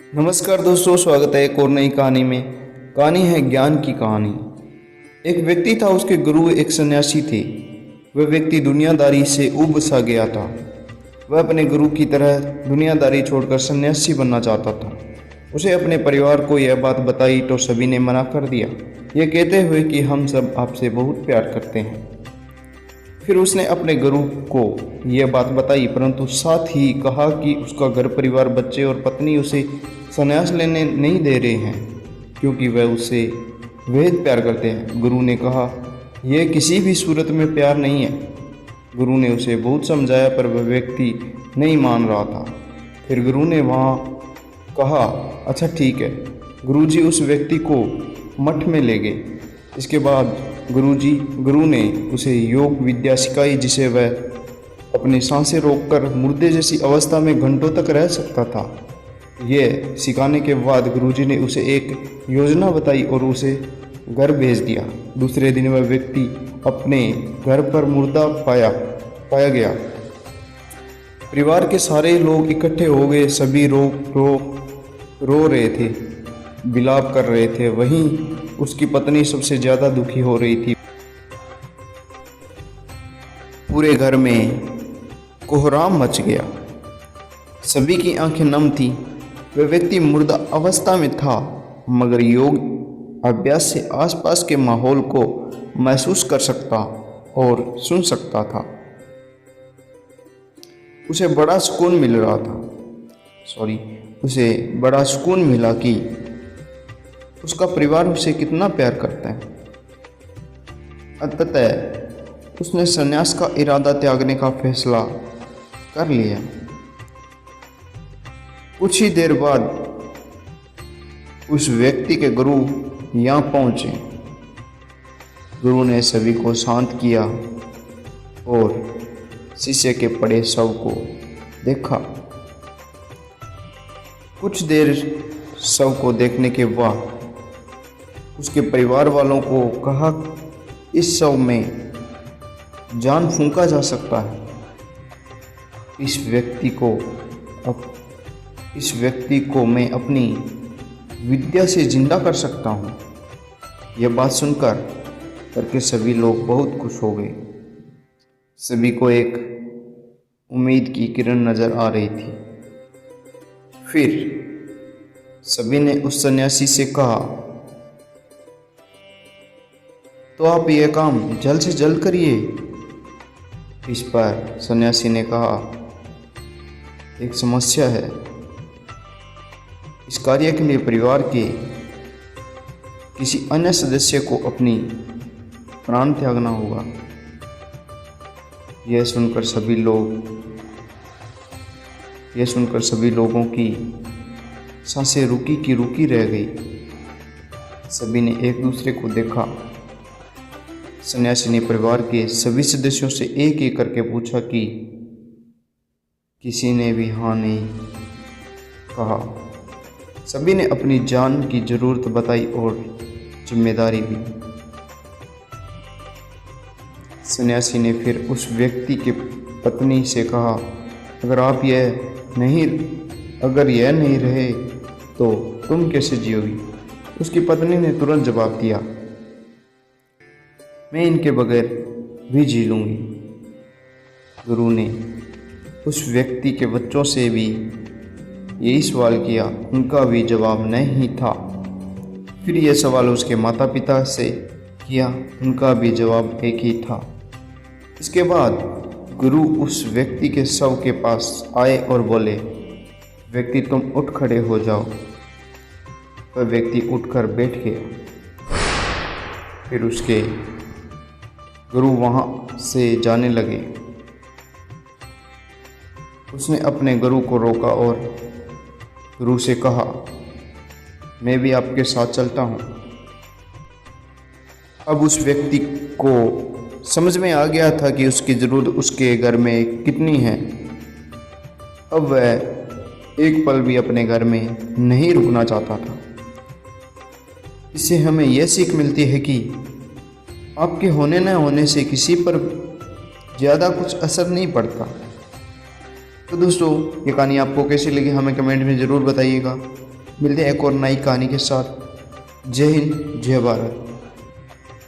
नमस्कार दोस्तों, स्वागत है एक और नई कहानी में। कहानी है ज्ञान की कहानी। एक व्यक्ति था, उसके गुरु एक सन्यासी थे। वह व्यक्ति दुनियादारी से ऊब सा गया था। वह अपने गुरु की तरह दुनियादारी छोड़कर सन्यासी बनना चाहता था। उसे अपने परिवार को यह बात बताई तो सभी ने मना कर दिया, यह कहते हुए कि हम सब आपसे बहुत प्यार करते हैं। फिर उसने अपने गुरु को यह बात बताई, परंतु साथ ही कहा कि उसका घर परिवार, बच्चे और पत्नी उसे संन्यास लेने नहीं दे रहे हैं, क्योंकि वह उससे बेहद प्यार करते हैं। गुरु ने कहा, यह किसी भी सूरत में प्यार नहीं है। गुरु ने उसे बहुत समझाया, पर वह व्यक्ति नहीं मान रहा था। फिर गुरु ने वहाँ कहा, अच्छा ठीक है। गुरुजी उस व्यक्ति को मठ में ले गए। इसके बाद गुरु ने उसे योग विद्या सिखाई, जिसे वह अपनी सांसें रोककर मुर्दे जैसी अवस्था में घंटों तक रह सकता था। यह सिखाने के बाद गुरुजी ने उसे एक योजना बताई और उसे घर भेज दिया। दूसरे दिन वह व्यक्ति अपने घर पर मुर्दा पाया गया। परिवार के सारे लोग इकट्ठे हो गए। सभी रो रहे थे, विलाप कर रहे थे। वहीं उसकी पत्नी सबसे ज़्यादा दुखी हो रही थी। पूरे घर में कोहराम मच गया। सभी की आंखें नम थीं। वह व्यक्ति मुर्दा अवस्था में था, मगर योग अभ्यास से आसपास के माहौल को महसूस कर सकता और सुन सकता था। उसे बड़ा सुकून मिला कि उसका परिवार उसे कितना प्यार करता है। अंततः उसने संन्यास का इरादा त्यागने का फैसला कर लिया। कुछ ही देर बाद उस व्यक्ति के गुरु यहाँ पहुँचे। गुरु ने सभी को शांत किया और शीशे के पड़े शव को देखा। कुछ देर शव को देखने के बाद उसके परिवार वालों को कहा, इस शव में जान फूंका जा सकता है। इस व्यक्ति को मैं अपनी विद्या से जिंदा कर सकता हूँ। यह बात सुनकर करके सभी लोग बहुत खुश हो गए। सभी को एक उम्मीद की किरण नजर आ रही थी। फिर सभी ने उस सन्यासी से कहा, तो आप यह काम जल्द से जल्द करिए। इस पर सन्यासी ने कहा, एक समस्या है। इस कार्य के लिए परिवार के किसी अन्य सदस्य को अपनी प्राण त्यागना होगा। यह सुनकर सभी लोगों की सांसें रुकी की रुकी रह गई। सभी ने एक दूसरे को देखा। सन्यासी ने परिवार के सभी सदस्यों से एक एक करके पूछा कि किसी ने भी हाँ नहीं कहा। सभी ने अपनी जान की जरूरत बताई और जिम्मेदारी भी। सन्यासी ने फिर उस व्यक्ति की पत्नी से कहा, अगर यह नहीं रहे तो तुम कैसे जियोगी? उसकी पत्नी ने तुरंत जवाब दिया, मैं इनके बगैर भी जी लूँगी। गुरु ने उस व्यक्ति के बच्चों से भी यही सवाल किया। उनका भी जवाब नहीं था। फिर यह सवाल उसके माता पिता से किया। उनका भी जवाब एक ही था। इसके बाद गुरु उस व्यक्ति के शव के पास आए और बोले, व्यक्ति तुम उठ खड़े हो जाओ। वह व्यक्ति उठकर बैठ गया। फिर उसके गुरु वहाँ से जाने लगे। उसने अपने गुरु को रोका और गुरु से कहा, मैं भी आपके साथ चलता हूँ। अब उस व्यक्ति को समझ में आ गया था कि उसकी ज़रूरत उसके घर में कितनी है। अब वह एक पल भी अपने घर में नहीं रुकना चाहता था। इससे हमें यह सीख मिलती है कि आपके होने न होने से किसी पर ज़्यादा कुछ असर नहीं पड़ता। तो दोस्तों, ये कहानी आपको कैसी लगी हमें कमेंट में ज़रूर बताइएगा। मिलते हैं एक और नई कहानी के साथ। जय हिंद, जय भारत।